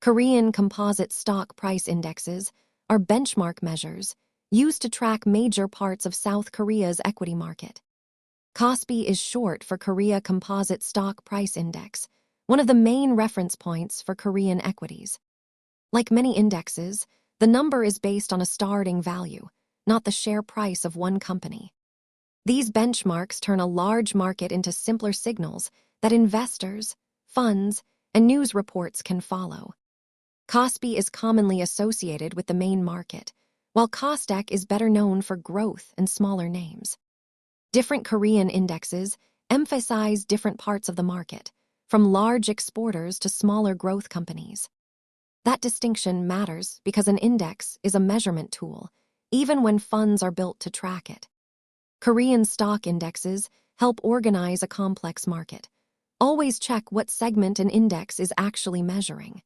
Korean composite stock price indexes are benchmark measures used to track major parts of South Korea's equity market. KOSPI is short for Korea Composite Stock Price Index, one of the main reference points for Korean equities. Like many indexes, the number is based on a starting value, not the share price of one company. These benchmarks turn a large market into simpler signals that investors, funds, and news reports can follow. KOSPI is commonly associated with the main market, while KOSDAQ is better known for growth and smaller names. Different Korean indexes emphasize different parts of the market, from large exporters to smaller growth companies. That distinction matters because an index is a measurement tool, even when funds are built to track it. Korean stock indexes help organize a complex market. Always check what segment an index is actually measuring.